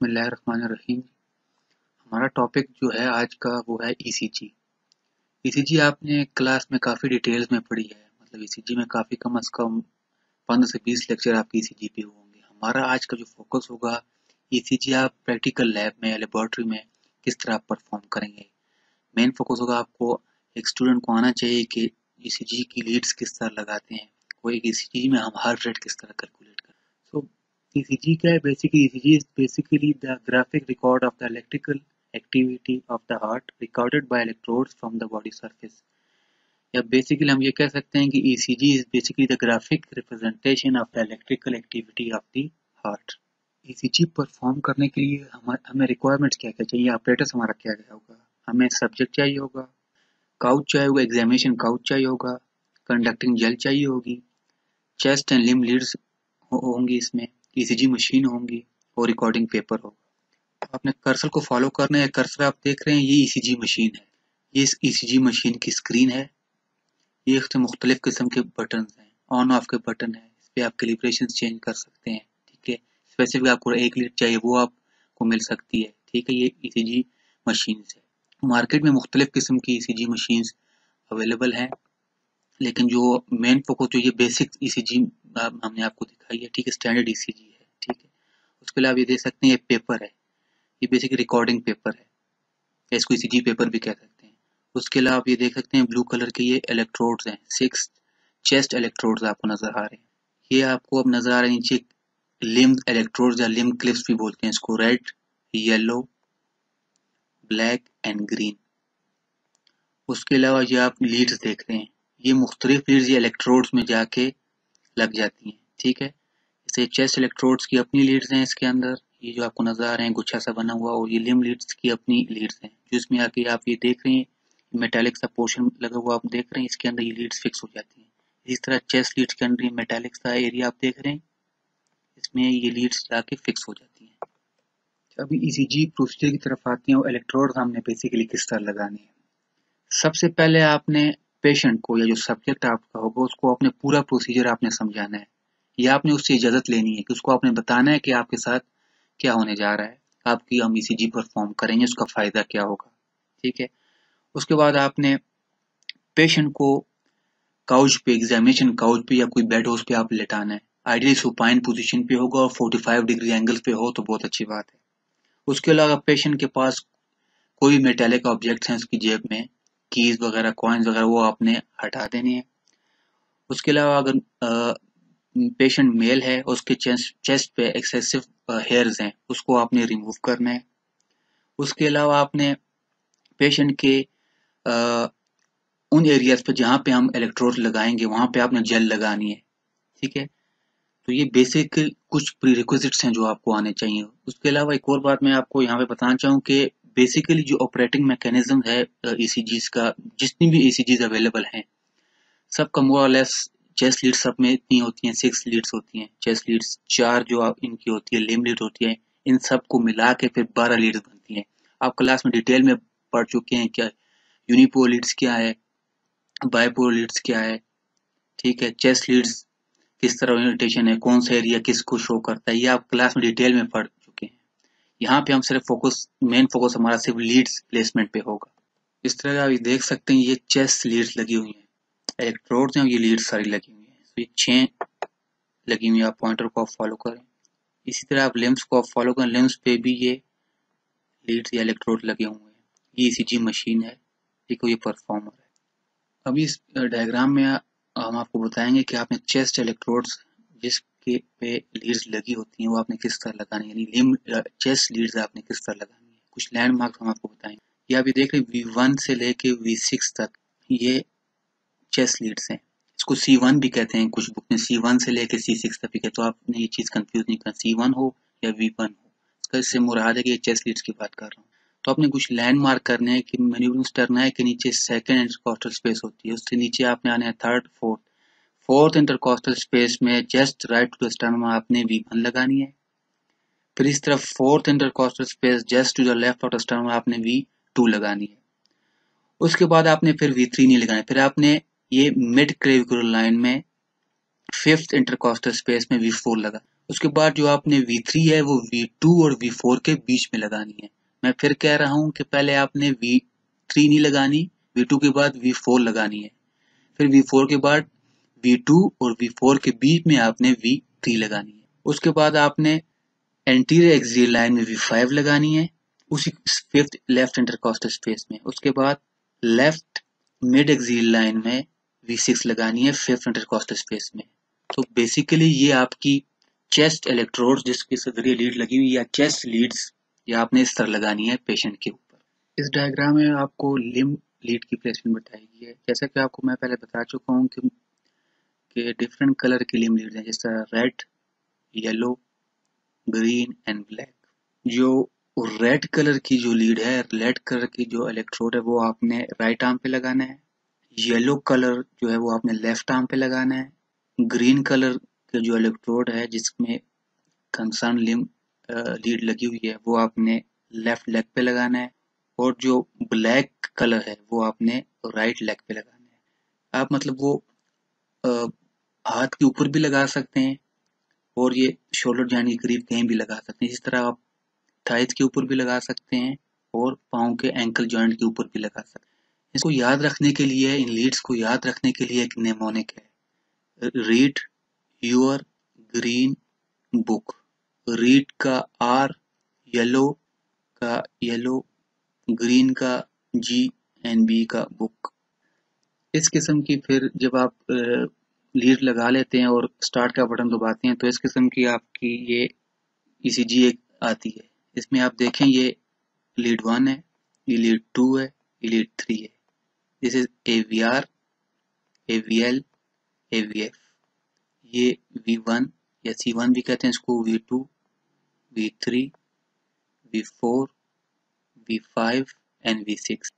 बिस्मिल्लाहिर्रहमानिर्रहीम। हमारा टॉपिक जो है आज का वो है ईसीजी। ईसीजी आपने क्लास में काफ़ी डिटेल्स में पढ़ी है, मतलब ईसीजी में काफ़ी कम से कम 15 से 20 लेक्चर आपके ईसीजी पे होंगे। हमारा आज का जो फोकस होगा, ईसीजी आप प्रैक्टिकल लैब में या लेबोरेटरी में किस तरह परफॉर्म करेंगे। मेन फोकस होगा आपको एक स्टूडेंट को आना चाहिए कि ईसीजी की लीड्स किस तरह लगाते हैं, कोई ईसीजी में हम हार्ट रेट किस तरह कैलकुलेट करें। सो ECG क्या है? Basically, ECG is basically the graphic record of the electrical activity of the heart recorded by electrodes from the body surface. या बेसिकली हम ये कह सकते हैं कि ECG is basically the graphic representation of the electrical activity of the heart. ECG perform करने के लिए हमें रिक्वायरमेंट्स क्या क्या चाहिए, ऑपरेटर्स हमारा क्या क्या होगा, हमें सब्जेक्ट चाहिए होगा, काउच चाहिए होगा, एग्जामिनेशन काउच चाहिए होगा, कंडक्टिंग जेल चाहिए होगी, चेस्ट एंड लिम्ब लीड्स होंगी, इसमें ईसीजी मशीन होंगी और रिकॉर्डिंग पेपर होगा। आपने कर्सर को फॉलो करना है। कर्सर आप देख रहे हैं, ये ईसीजी मशीन है, ये इस ईसीजी मशीन की स्क्रीन है। ये इसमें मुख्तलिफ किस्म के बटन हैं, ऑन ऑफ के बटन है, इस पे आप कैलिब्रेशन चेंज कर सकते हैं। ठीक है, स्पेसिफिक आपको 1 लीड चाहिए वो आपको मिल सकती है। ठीक है, ये ईसीजी मशीन है। मार्केट में मुख्तलिफ किस्म की ईसीजी मशीन अवेलेबल हैं, लेकिन जो मेन फोकस जो ये बेसिक ईसीजी हमने आपको दिखाई है, ठीक है, स्टैंडर्ड ईसीजी है। ठीक है, उसके अलावा ये देख सकते हैं, ये पेपर है, ये बेसिक रिकॉर्डिंग पेपर है, या इसको ईसीजी पेपर भी कह सकते हैं। उसके अलावा आप ये देख सकते हैं, ब्लू कलर के ये इलेक्ट्रोड्स हैं, 6 चेस्ट इलेक्ट्रोड्स आपको नजर आ रहे हैं। ये आपको अब नजर आ रहे हैं नीचे लिम्ब इलेक्ट्रोड्स या लिम्ब क्लिप्स भी बोलते हैं इसको, red, yellow, black and green. उसके अलावा ये आप लीड्स देख रहे हैं, ये मुख्तलिफ लीड्स ये इलेक्ट्रोड्स में जाके लग जाती हैं। ठीक है, जैसे चेस्ट इलेक्ट्रोड्स की अपनी लीड्स हैं इसके अंदर, ये जो आपको नजर आ रहे हैं गुच्छा सा बना हुआ, और ये लिम्ब लीड्स की अपनी लीड्स हैं, जिसमें आके आप ये देख रहे हैं मेटालिक सा पोर्शन लगा हुआ आप देख रहे हैं, इसके अंदर ये लीड्स फिक्स हो जाती हैं। इस तरह चेस्ट लीड्स के अंदर ये मेटालिक सा एरिया आप देख रहे हैं, इसमें ये लीड्स जाके फिक्स हो जाती हैं। अभी ईसीजी प्रोसीजर की तरफ आते हैं, और इलेक्ट्रोड्स हमने बेसिकली किस तरह लगाने हैं। सबसे पहले आपने पेशेंट को या जो सब्जेक्ट आपका होगा उसको अपने पूरा प्रोसीजर आपने समझाना है, या आपने उससे इजाजत लेनी है कि उसको आपने बताना है कि आपके साथ क्या होने जा रहा है, आपकी हम ईसीजी परफॉर्म करेंगे, उसका फायदा क्या होगा। ठीक है, उसके बाद आपने पेशेंट को काउच पे, एग्जामिनेशन काउच पे या कोई बेड हो उस पे आप लेटाना है। आइडियली सुपाइन पोजीशन पे होगा और 45 डिग्री एंगल पे हो तो बहुत अच्छी बात है। उसके अलावा पेशेंट के पास कोई मेटेलिक ऑब्जेक्ट्स हैं उसकी जेब में, कीज वगैरह, कॉइन्स वगैरह, वो आपने हटा देने हैं। उसके अलावा अगर पेशेंट मेल है, उसके चेस्ट पे एक्सेसिव हेयर्स हैं, उसको आपने रिमूव करना है। उसके अलावा आपने पेशेंट के अ, उन एरियाज पे जहाँ पे हम इलेक्ट्रोड लगाएंगे वहां पे आपने जेल लगानी है। ठीक है, तो ये बेसिक कुछ प्रीरिक्विजिट्स हैं जो आपको आने चाहिए। उसके अलावा एक और बात मैं आपको यहाँ पे बताना चाहूँ कि बेसिकली जो ऑपरेटिंग मैकेनिज्म है ईसीजीज का, जितनी भी ईसीजीज अवेलेबल हैं, सबका मोर और लेस चेस्ट लीड्स सब में इतनी होती हैं, 6 लीड्स होती हैं। चेस्ट लीड्स 4 जो इनकी होती है, लिम्ब लीड होती है, इन सबको मिला के फिर 12 लीड्स बनती हैं। आप क्लास में डिटेल में पढ़ चुके हैं क्या यूनिपोल लीड्स क्या है, बाइपोल लीड्स क्या है। ठीक है, चेस्ट लीड्स किस तरह ओरिएंटेशन है, कौन सा एरिया किसको शो करता है, ये आप क्लास में डिटेल में पढ़ चुके हैं। यहाँ पे हम सिर्फ मेन फोकस हमारा सिर्फ लीड्स प्लेसमेंट पे होगा। इस तरह आप देख सकते हैं, ये चेस्ट लीड्स लगी हुई हैं, इलेक्ट्रोड्स हैं और ये लीड्स सारी लगी हुई हैं। तो ये 6 लगी हुई है, आप पॉइंटर को आप फॉलो करें। इसी तरह आप लिम्स को आप फॉलो करें, लिम्स पे भी ये लीड्स या इलेक्ट्रोड लगे हुए हैं। ये ईसीजी मशीन है, देखो ये परफॉर्मर है। अभी इस डायग्राम में हम आपको बताएंगे कि आपने चेस्ट इलेक्ट्रोड्स जिसके पे लीड्स लगी होती हैं वो आपने किस तरह लगानी है, यानी लिम्ब चेस्ट लीड्स आपने किस तरह लगानी है। कुछ लैंडमार्क हम आपको बताएंगे। ये अभी देख रहे हैं V1 से लेके V6 तक ये चेस्ट लीड्स हैं। इसको C1 भी कहते हैं, कुछ बुक में C1 से लेके C6 तक भी कहते, तो आपने ये चीज कंफ्यूज नहीं करना, C1 हो या V1 हो, इसका इससे मुराद है कि ये चेस्ट लीड्स की बात कर रहा हूँ। तो आपने कुछ लैंडमार्क करने हैं कि मैन्यूवरिंग करना है कि नीचे सेकंड इंटरकॉस्टल स्पेस होती है, उससे नीचे आपने आने हैं थर्ड, फोर्थ इंटरकॉस्टल स्पेस में just right to the sternum आपने V1 लगानी है। फिर इस तरफ fourth intercostal space just to the left of the sternum आपने V2 लगानी है। उसके बाद आपने फिर V3 नहीं लगाना, फिर आपने ये मिड क्लेविकुलर लाइन में फिफ्थ इंटरकॉस्टल स्पेस में V4 लगा। उसके बाद जो आपने V3 है वो V2 और V4 के बीच में लगानी है। मैं फिर कह रहा हूँ कि पहले आपने V3 नहीं लगानी, V2 के बाद V4 लगानी है, फिर V4 के बाद V2 और V4 के बीच में आपने V3 लगानी है। उसके बाद आपने एंटीरियर एक्सियल लाइन में V5 लगानी है, उसी फिफ्थ लेफ्ट इंटरकॉस्टल स्पेस में। उसके बाद लेफ्ट मिड एक्सियल लाइन में V6 लगानी है फिफ्थ इंटरकॉस्टल स्पेस में। तो बेसिकली ये आपकी चेस्ट इलेक्ट्रोड्स जिसके जरिए लीड लगी हुई या चेस्ट लीड्स ये आपने इस तरह लगानी है पेशेंट के ऊपर। इस डायग्राम में आपको लिम्ब लीड की प्लेसमेंट बताई गई है। जैसा कि आपको मैं पहले बता चुका हूँ कि डिफरेंट कलर की लिम्ब लीड्स हैं, जिस तरह red, yellow, green and black. जो रेड कलर की जो लीड है, रेड कलर की जो इलेक्ट्रोड है वो आपने राइट आर्म पे लगाना है। येलो कलर जो है वो आपने लेफ्ट आर्म पे लगाना है। ग्रीन कलर के जो इलेक्ट्रोड है जिसमें कंसर्न लिम्ब लीड लगी हुई है वो आपने लेफ्ट लेग पे लगाना है। और जो ब्लैक कलर है वो आपने राइट लेग पे लगाना है। आप मतलब वो अ, हाथ के ऊपर भी लगा सकते हैं और ये शोल्डर जॉइंट के करीब कहीं भी लगा सकते हैं। इस तरह आप थाइस के ऊपर भी लगा सकते हैं और पाँव के एंकल जॉइंट के ऊपर भी लगा सकते हैं। इसको याद रखने के लिए, इन लीड्स को याद रखने के लिए एक नेमोनिक है, read your green book. Read का आर, येलो का येलो, ग्रीन का जी एंड बी का बुक। इस किस्म की फिर जब आप लीड लगा लेते हैं और स्टार्ट का बटन दबाते हैं तो इस किस्म की आपकी ये ईसीजी एक आती है। इसमें आप देखें ये लीड 1 है, ये लीड 2 है, ये लीड 3 है। This is AVR, AVL, AVF। ये V1 या C1 भी कहते हैं इसको, V2, V3, V4, V5 and V6।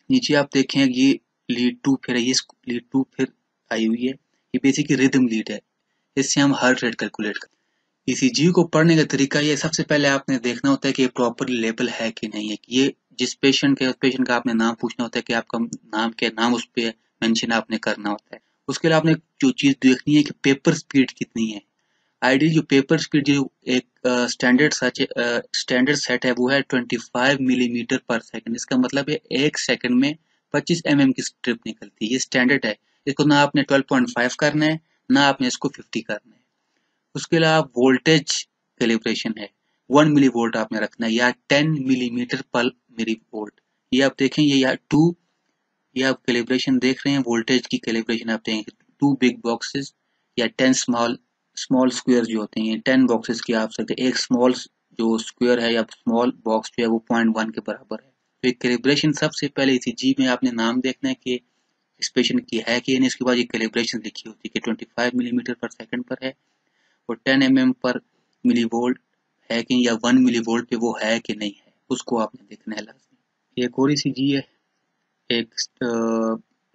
नीचे आप देखें ये लीड 2 फिर है, ये लीड 2 फिर आई हुई है। ये बेसिकली रिदम लीड है, इससे हम हार्ट रेट कैलकुलेट करते हैं। ईसीजी को पढ़ने का तरीका ये, सबसे पहले आपने देखना होता है कि ये प्रॉपर लेबल है कि नहीं है। ये जिस पेशेंट के, उस पेशेंट का आपने नाम पूछना होता है कि आपका नाम क्या, नाम उस पे मेंशन आपने करना होता है। उसके लिए आपने जो चीज देखनी है कि पेपर स्पीड कितनी है। आइडियल जो पेपर स्पीड जो एक स्टैंडर्ड सेट है वो है 25 मिलीमीटर पर सेकंड। इसका मतलब है एक सेकंड में 25 की स्ट्रिप निकलती है। ये स्टैंडर्ड है। इसको ना आपने 12.5 करना है, ना आपने इसको 50 करना है। उसके अलावा वोल्टेज कैलिब्रेशन है, 1 मिली वोल्ट आपने रखना है या 10 मिलीमीटर पर मिली वोल्ट। ये आप देखें, ये या 2, ये आप कैलिब्रेशन देख रहे हैं, वोल्टेज की कैलिब्रेशन आप देखेंगे। 2 बिग बॉक्सेस या 10 स्मॉल स्मॉल स्क्वायर जो होते हैं, 10 बॉक्सेस की आप सकते हैं। एक स्मॉल जो स्क्वायर है या स्मॉल बॉक्स जो है वो 0.1 के बराबर है। तो एक कैलिब्रेशन सबसे पहले ईसीजी में आपने नाम देखना है कि इस पेशेंट की है कि नहीं। इसके बाद ये कैलिब्रेशन लिखी होती है कि 25 मिलीमीटर पर सेकंड पर है और 10 पर मिली वोल्ट है कि, या 1 मिली वोल्ट पे वो है कि नहीं है, उसको आपने देखना है लाजमी। एक और ईसीजी है, एक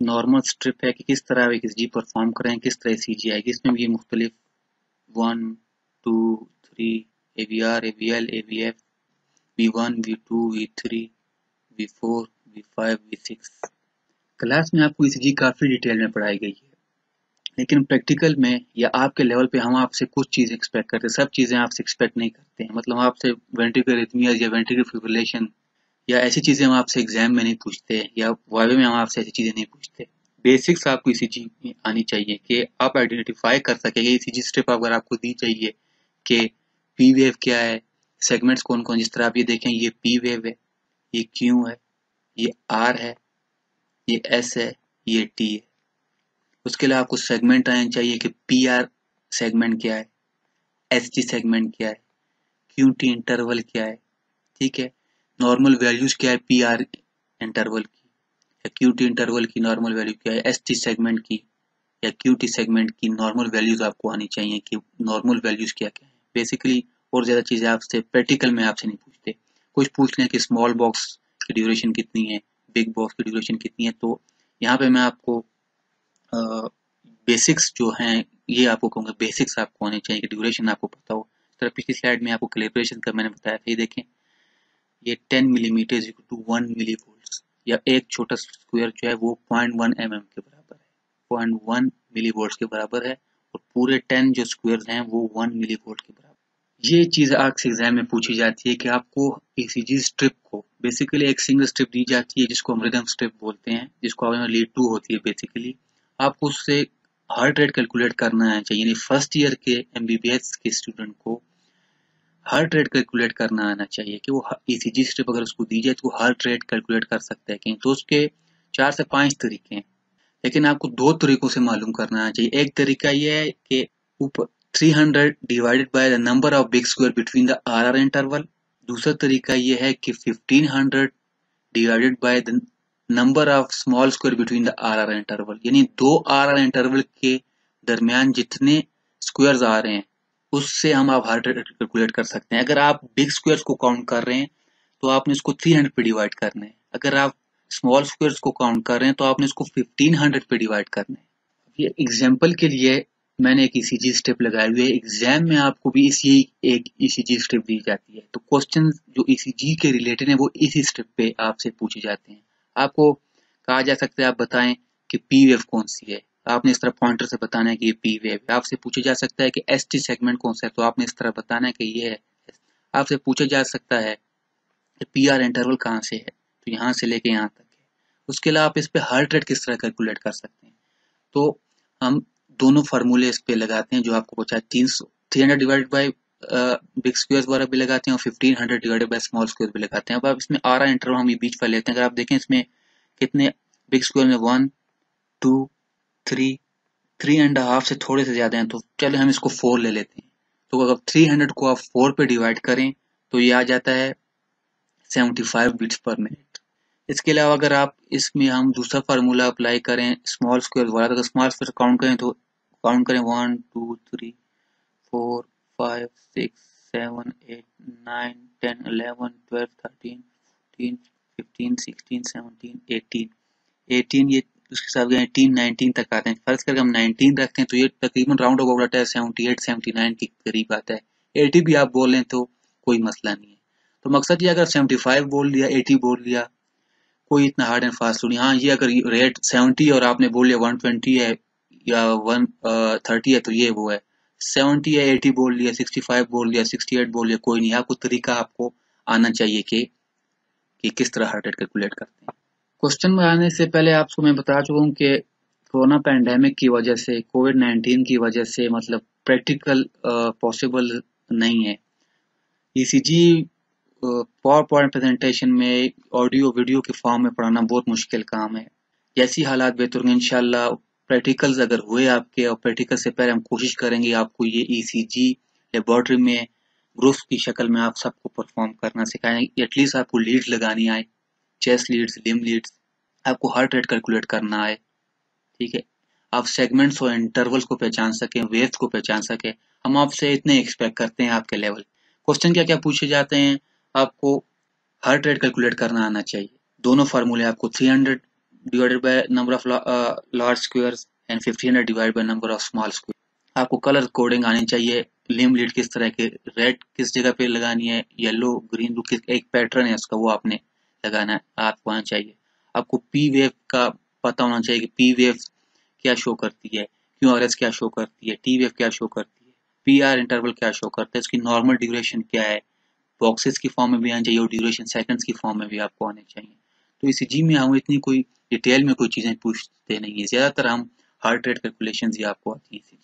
नॉर्मल स्ट्रिप है कि किस तरह एक ईसीजी परफॉर्म करें, किस तरह ईसीजी आएगी। इसमें भी ये मुख्तलिफ 1, 2, 3, AVR, AVL, AVF, V1, V2, V3, V4, V5, V6। Class में आपको ईसीजी काफी डिटेल में पढ़ाई गई है, लेकिन प्रैक्टिकल में या आपके लेवल पे हम आपसे कुछ चीजें एक्सपेक्ट करते हैं, सब चीजें आपसे एक्सपेक्ट नहीं करते हैं। मतलब हम आपसे वेंट्रिकुलर रिथमियाज या वेंट्रिकुलर फिब्रिलेशन या ऐसी चीजें हम आपसे एग्जाम में नहीं पूछते या वाइवा में हम आपसे ऐसी चीजें नहीं पूछते। बेसिक्स आपको ईसीजी में आनी चाहिए कि आप आइडेंटिफाई कर सके। ईसीजी स्ट्रिप अगर आपको दी चाहिए कि पी वेव क्या है, सेगमेंट्स कौन कौन, जिस तरह आप ये देखें, ये पी वेव है, ये क्यू है, ये आर है, ये एस है, ये टी है। उसके लिए आपको सेगमेंट आने चाहिए कि पी आर सेगमेंट क्या है, एस टी सेगमेंट क्या है, क्यू टी इंटरवल क्या है, ठीक है। नॉर्मल वैल्यूज क्या है पी आर इंटरवल की, या क्यू टी इंटरवल की नॉर्मल वैल्यू क्या है, एस टी सेगमेंट की या क्यू टी सेगमेंट की नॉर्मल वैल्यूज आपको आनी चाहिए कि नॉर्मल वैल्यूज क्या क्या है। बेसिकली और ज्यादा चीजें आपसे प्रैक्टिकल में आपसे नहीं पूछते। कुछ पूछ लें कि स्मॉल बॉक्स की ड्यूरेशन कितनी है, बिग बॉक्स की ड्यूरेशन कितनी है। तो यहाँ पे मैं आपको बेसिक्स जो हैं ये आपको कहूँगा, बेसिक्स आपको आने चाहिए कि ड्यूरेशन आपको पता हो। इस तरह पिछली स्लाइड में आपको कैलिब्रेशन का मैंने बताया था, ये देखें, ये 10 millimetre is equal to 1 millivolts, या एक छोटा स्क्वायर जो है वो 0.1 के बराबर है, 0.1 मिली वोल्ट्स के बराबर है। और पूरे 10 जो स्क्वायर हैं वो 1 मिली वोल्ट के बराबर ये चीज़ आपसे एग्जाम में पूछी जाती है कि आपको ईसीजी स्ट्रिप को बेसिकली एक सिंगल स्ट्रिप दी जाती है जिसको हम रिदम स्ट्रिप बोलते हैं, जिसको आपने लीड 2 होती है बेसिकली। आपको उससे हार्ट रेट कैलकुलेट करना है चाहिए, यानी फर्स्ट ईयर के एमबीबीएस के स्टूडेंट को हार्ट रेट कैलकुलेट करना आना चाहिए कि वो ईसीजी स्ट्रिप अगर उसको दी जाए तो वो हार्ट रेट कैलकुलेट कर सकता है कि नहीं। तो उसके 4 से 5 तरीके हैं, लेकिन आपको 2 तरीकों से मालूम करना आना चाहिए। एक तरीका ये है कि ऊपर 300 divided by the number of big square between the RR interval. दूसरा तरीका ये है कि 1500 divided by the number of small square between the RR interval, यानी 2 आरआर इंटरवल के दरमियान जितने स्क्वायर्स आ रहे हैं उससे हम आप हार्ट रेट कैलकुलेट कर सकते हैं। अगर आप बिग स्क्वायर्स को काउंट कर रहे हैं तो आपने इसको 300 पे डिवाइड करना है। अगर आप स्मॉल स्क्वायर्स को काउंट कर रहे हैं तो आपने इसको 1500 पे डिवाइड करना है। ये एग्जाम्पल के लिए मैंने एक ईसीजी स्टेप लगाई हुई है। एग्जाम में आपको भी इसी एक ईसीजी स्टेप दी जाती है, तो क्वेश्चन जो ईसीजी के रिलेटेड है वो इसी स्टेप पे आपसे पूछे जाते हैं। आपको कहा जा सकता है आप बताएं कि पी वेव कौन सी है, आपने इस तरह पॉइंटर से बताना है कि ये पी वेव है। आपसे पूछा जा सकता है कि एसटी सेगमेंट कौन सा है, तो आपने इस तरह बताना है कि ये है। आपसे पूछा जा सकता है कि पी आर इंटरवल कहाँ से है, तो यहाँ से लेके यहाँ तक है। उसके अलावा आप इस पे हार्ट रेट किस तरह कैलकुलेट कर सकते हैं, तो हम दोनों फार्मूले इस पे लगाते हैं जो आपको बचा 300 डिवाइडेड बाय बिग स्क्वायर्स वाला भी लगाते हैं और 1500 डिवाइडेड बाय स्मॉल स्क्वायर भी लगाते हैं। अब आप इसमें आर इंटरवल हम ये बीच पर लेते हैं। अगर आप देखें इसमें कितने बिग स्क्वायर में 1 2 3 3.5 से थोड़े से ज्यादा हैं, तो चले हम इसको 4 ले लेते हैं। तो अगर 300 को आप 4 पे डिवाइड करें तो ये आ जाता है 75 बीट्स पर मिनट। इसके अलावा अगर आप इसमें हम दूसरा फार्मूला अप्लाई करें स्मॉल स्क्वायर वाला, तो अगर स्मॉल स्क्वायर काउंट करें तो काउंट करें 1 2 3 4 5 6 7 8 9 10 11 12 13 14 15 16 17 18 18 ये उसके साथ 18 19 तक आते हैं। फर्ज करके हम 19 रखते हैं तो ये तकरीबन राउंड अबाउट आता है 78 79 के करीब आता है। 80 भी आप बोल लें तो कोई मसला नहीं है। तो मकसद ये अगर 75 बोल दिया 80 बोल दिया कोई इतना हार्ड एंड फास्ट नहीं। हाँ, ये अगर रेट 70 और आपने बोल लिया 120 है या 130 है तो ये वो है। 70 है 80 बोल लिया 65 बोल लिया 68 बोल लिया कोई नहीं, आपको तरीका आपको आना चाहिए कि किस तरह हार्ट रेट कैलकुलेट करते हैं। क्वेश्चन में आने से पहले आपको मैं बता चुका हूँ कि कोरोना पैंडेमिक की वजह से कोविड-19 की वजह से मतलब प्रैक्टिकल पॉसिबल नहीं है। ईसीजी पावर पॉइंट प्रेजेंटेशन में ऑडियो वीडियो के फॉर्म में पढ़ाना बहुत मुश्किल काम है। जैसी हालात बेहतर होंगे इंशाल्लाह प्रैक्टिकल्स अगर हुए आपके और प्रैक्टिकल से पहले हम कोशिश करेंगे आपको ये ईसीजी लेबोरेटरी में ग्रुप्स की शक्ल में आप सबको परफॉर्म करना सिखाएंगे। एटलीस्ट आपको लीड्स लगानी आए, चेस्ट लीड्स, लिम्ब लीड्स, आपको हार्ट रेट कैलकुलेट करना आए, ठीक है, आप सेगमेंट्स और इंटरवल्स को पहचान सकें, वेव्स को पहचान सकें। हम आपसे इतने एक्सपेक्ट करते हैं आपके लेवल। क्वेश्चन क्या क्या पूछे जाते हैं, आपको हार्ट रेट कैलकुलेट करना आना चाहिए। दोनों फार्मूले आपको 300 divided by number of large squares and 1500 divided by number of small square. आपको कलर कोडिंग आनी चाहिए, लिम्ब लीड किस तरह के, रेड किस जगह पे लगानी है, येलो ग्रीन ब्लू किस एक पैटर्न है उसका वो आपने लगाना है, आपको आना चाहिए। आपको पी वेव का पता होना चाहिए कि पी वेव क्या शो करती है, क्यू आर एस क्या शो करती है, टी वेव क्या शो करती है, पी आर इंटरवल क्या शो करता है, इसकी नॉर्मल ड्यूरेशन क्या है, बॉक्सेस की फॉर्म में भी आनी चाहिए और ड्यूरेशन सेकंड्स की फॉर्म में भी आपको आने चाहिए। तो ईसीजी में हम इतनी कोई डिटेल में कोई चीजें पूछते नहीं है, ज्यादातर हम हार्ट रेट कैलकुलेशन ही आपको आती है।